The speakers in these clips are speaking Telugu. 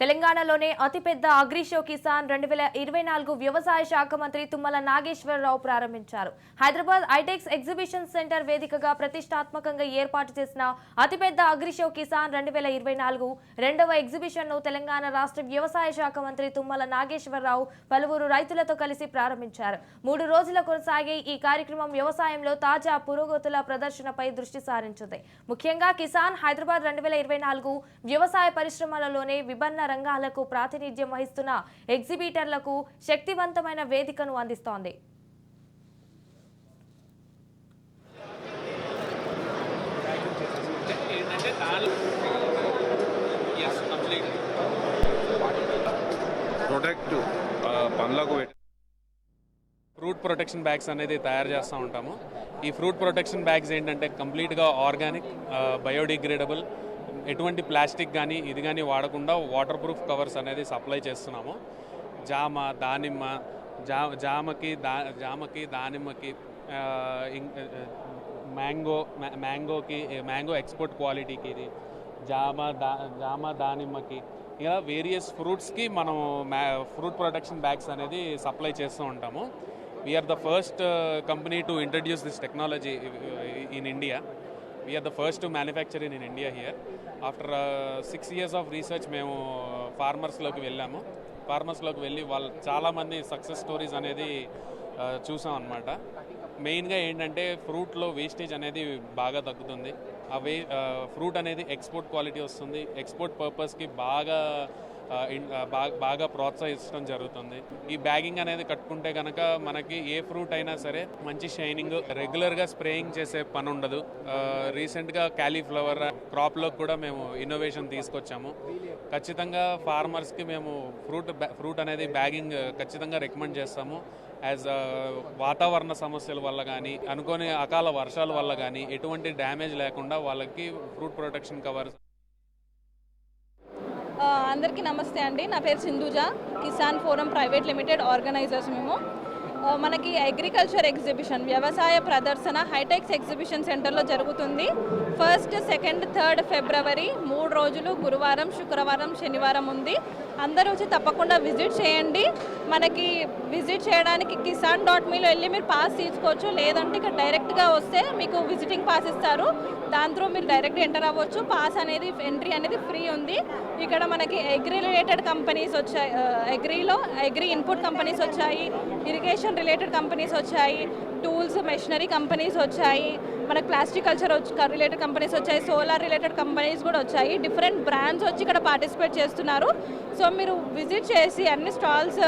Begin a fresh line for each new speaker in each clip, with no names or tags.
తెలంగాణలోనే అతిపెద్ద అగ్రిషో కిసాన్ 2024 వ్యవసాయ శాఖ మంత్రి తుమ్మల నాగేశ్వరరావు ప్రారంభించారు. హైదరాబాద్ ఐటెక్స్ ఎగ్జిబిషన్ సెంటర్ వేదికగా ప్రతిష్టాత్మకంగా ఏర్పాటు చేసిన అతిపెద్ద అగ్రిషో కిసాన్ 2024 రెండవ ఎగ్జిబిషన్ ను తెలంగాణ రాష్ట్ర వ్యవసాయ శాఖ మంత్రి తుమ్మల నాగేశ్వరరావు పలువురు రైతులతో కలిసి ప్రారంభించారు. 3 రోజుల కొనసాగే ఈ కార్యక్రమం వ్యవసాయంలో తాజా పురోగతుల ప్రదర్శనపై దృష్టి సారించింది. ముఖ్యంగా కిసాన్ హైదరాబాద్ 2024 వ్యవసాయ పరిశ్రమలలోనే విభిన్న రంగాలకు ప్రాతినిధ్యం వహిస్తున్న ఎగ్జిబిటర్లకు శక్తివంతమైన వేదికను అందిస్తోంది.
ఫ్రూట్ ప్రొటెక్షన్ బ్యాగ్స్ అనేది తయారు చేస్తూ ఉంటాము. ఈ ఫ్రూట్ ప్రొటెక్షన్ బ్యాగ్స్ ఏంటంటే కంప్లీట్గా ఆర్గానిక్, బయోడిగ్రేడబుల్, ఎటువంటి ప్లాస్టిక్ కానీ ఇది కానీ వాడకుండా వాటర్ ప్రూఫ్ కవర్స్ అనేది సప్లై చేస్తున్నాము. జామకి దానిమ్మకి, మ్యాంగో ఎక్స్పోర్ట్ క్వాలిటీకి, ఇది దానిమ్మకి, ఇలా వేరియస్ ఫ్రూట్స్కి మనం ఫ్రూట్ ప్రొటెక్షన్ బ్యాగ్స్ అనేది సప్లై చేస్తూ ఉంటాము. We are the first company to introduce this technology in India. We are the first to manufacture in India here. After 6 years of research, మేము ఫార్మర్స్లోకి వెళ్ళాము. ఫార్మర్స్లోకి వెళ్ళి వాళ్ళు చాలామంది సక్సెస్ స్టోరీస్ అనేది చూసాం అన్నమాట. మెయిన్గా ఏంటంటే ఫ్రూట్లో వేస్టేజ్ అనేది బాగా తగ్గుతుంది. ఫ్రూట్ అనేది ఎక్స్పోర్ట్ క్వాలిటీ వస్తుంది. ఎక్స్పోర్ట్ పర్పస్కి బాగా ప్రోత్సహించడం జరుగుతుంది. ఈ బ్యాగింగ్ అనేది కట్టుకుంటే కనుక మనకి ఏ ఫ్రూట్ అయినా సరే మంచి షైనింగ్, రెగ్యులర్గా స్ప్రేయింగ్ చేసే పని ఉండదు. రీసెంట్గా క్యాలీఫ్లవర్ క్రాప్లో కూడా మేము ఇన్నోవేషన్ తీసుకొచ్చాము. ఖచ్చితంగా ఫార్మర్స్కి మేము ఫ్రూట్ అనేది బ్యాగింగ్ ఖచ్చితంగా రికమెండ్ చేస్తాము. యాజ్ వాతావరణ సమస్యల వల్ల కానీ, అనుకోని అకాల వర్షాల వల్ల కానీ ఎటువంటి డ్యామేజ్ లేకుండా వాళ్ళకి ఫ్రూట్ ప్రొటెక్షన్ కవర్స్.
అందరికీ నమస్తే అండి. నా పేరు Sindhuja. Kisan forum private limited organisers మేము. మనకి అగ్రికల్చర్ ఎగ్జిబిషన్, వ్యవసాయ ప్రదర్శన హైటెక్స్ ఎగ్జిబిషన్ సెంటర్లో జరుగుతుంది. 1, 2, 3 ఫిబ్రవరి 3 రోజులు, గురువారం, శుక్రవారం, శనివారం ఉంది. అందరూ వచ్చి తప్పకుండా విజిట్ చేయండి. మనకి విజిట్ చేయడానికి kisan.meలో వెళ్ళి మీరు పాస్ తీసుకోవచ్చు. లేదంటే ఇక్కడ డైరెక్ట్గా వస్తే మీకు విజిటింగ్ పాస్ ఇస్తారు. దాని త్రూ మీరు డైరెక్ట్ ఎంటర్ అవ్వచ్చు. పాస్ అనేది, ఎంట్రీ అనేది ఫ్రీ ఉంది. ఇక్కడ మనకి అగ్రి రిలేటెడ్ కంపెనీస్ వచ్చాయి. అగ్రి ఇన్పుట్ కంపెనీస్ వచ్చాయి, ఇరిగేషన్ రిలేటెడ్ కంపెనీస్ వచ్చాయి, టూల్స్ మెషినరీ కంపెనీస్ వచ్చాయి, మనకు ప్లాస్టిక్ కల్చర్ రిలేటెడ్ కంపెనీస్ వచ్చాయి, సోలార్ రిలేటెడ్ కంపెనీస్ కూడా వచ్చాయి. డిఫరెంట్ బ్రాండ్స్ వచ్చి ఇక్కడ పార్టిసిపేట్ చేస్తున్నారు. సో మీరు విజిట్ చేసి అన్ని స్టాల్స్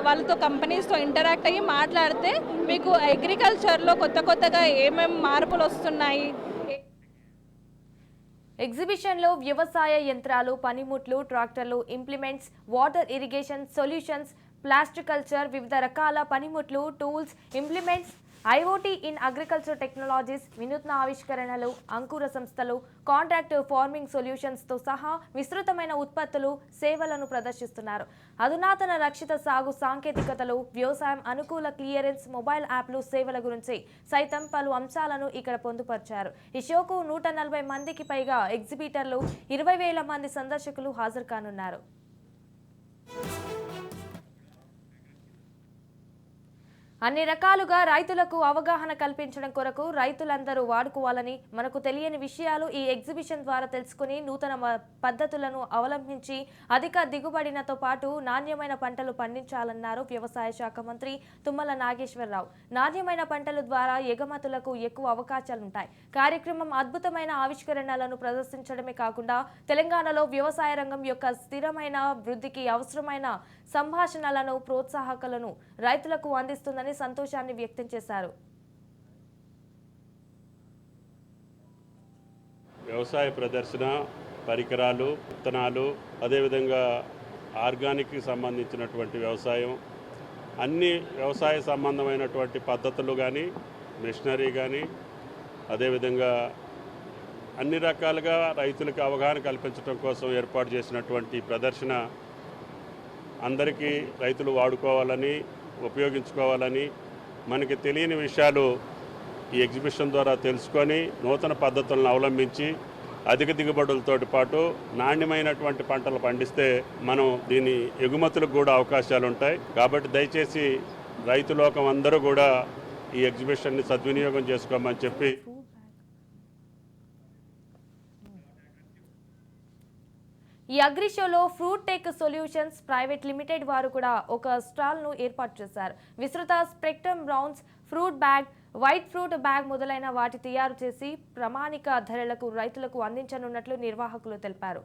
వాళ్ళతో, కంపెనీస్తో ఇంటరాక్ట్ అయ్యి మాట్లాడితే మీకు అగ్రికల్చర్లో కొత్తగా ఏమేమి మార్పులు వస్తున్నాయి.
ఎగ్జిబిషన్లో వ్యవసాయ యంత్రాలు, పనిముట్లు, ట్రాక్టర్లు, ఇంప్లిమెంట్స్, వాటర్ ఇరిగేషన్ సొల్యూషన్స్, ప్లాస్టికల్చర్, వివిధ రకాల పనిముట్లు, tools, implements, IoT in agriculture technologies, వినూత్న ఆవిష్కరణలు, అంకుర సంస్థలు, కాంట్రాక్ట్ ఫార్మింగ్ సొల్యూషన్స్తో సహా విస్తృతమైన ఉత్పత్తులు, సేవలను ప్రదర్శిస్తున్నారు. అధునాతన రక్షిత సాగు సాంకేతికతలు, వ్యవసాయం అనుకూల క్లియరెన్స్, మొబైల్ యాప్లు, సేవల గురించి సైతం పలు అంశాలను ఇక్కడ పొందుపరిచారు. ఈ షోకు 140 మందికి పైగా ఎగ్జిబిటర్లు, 20,000 మంది సందర్శకులు హాజరు కానున్నారు. అన్ని రకాలుగా రైతులకు అవగాహన కల్పించడం కొరకు రైతులందరూ వాడుకోవాలని, మనకు తెలియని విషయాలు ఈ ఎగ్జిబిషన్ ద్వారా తెలుసుకుని నూతన పద్ధతులను అవలంబించి అధిక దిగుబడినతో పాటు నాణ్యమైన పంటలు పండించాలన్నారు వ్యవసాయ శాఖ మంత్రి తుమ్మల నాగేశ్వరరావు. నాణ్యమైన పంటల ద్వారా ఎగుమతులకు ఎక్కువ అవకాశాలుంటాయి. కార్యక్రమం అద్భుతమైన ఆవిష్కరణలను ప్రదర్శించడమే కాకుండా తెలంగాణలో వ్యవసాయ రంగం యొక్క స్థిరమైన వృద్ధికి అవసరమైన సంభాషణలను, ప్రోత్సాహకాలను రైతులకు అందిస్తుందని సంతోషాన్ని వ్యక్తం చేశారు.
వ్యవసాయ ప్రదర్శన, పరికరాలు, విత్తనాలు, అదేవిధంగా ఆర్గానిక్కి సంబంధించినటువంటి వ్యవసాయం, అన్ని వ్యవసాయ సంబంధమైనటువంటి పద్ధతులు కానీ, మిషనరీ కానీ, అదేవిధంగా అన్ని రకాలుగా రైతులకు అవగాహన కల్పించడం కోసం ఏర్పాటు చేసినటువంటి ప్రదర్శన అందరికీ రైతులు వాడుకోవాలని, ఉపయోగించుకోవాలని, మనకి తెలియని విషయాలు ఈ ఎగ్జిబిషన్ ద్వారా తెలుసుకొని నూతన పద్ధతులను అవలంబించి అధిక దిగుబడులతోటి పాటు నాణ్యమైనటువంటి పంటలు పండిస్తే మనం దీని ఎగుమతులకు కూడా అవకాశాలు ఉంటాయి. కాబట్టి దయచేసి రైతు లోకం అందరూ కూడా ఈ ఎగ్జిబిషన్ని సద్వినియోగం చేసుకోమని చెప్పి
ఈ అగ్రి షోలో fruit tech solutions private limited వారు కూడా ఒక స్టాల్ను ఏర్పాటు చేశారు. విస్తృత spectrum browns fruit bag, white fruit bag మొదలైన వాటి తయారు చేసి ప్రామాణిక ధరలకు రైతులకు అందించనున్నట్లు నిర్వాహకులు తెలిపారు.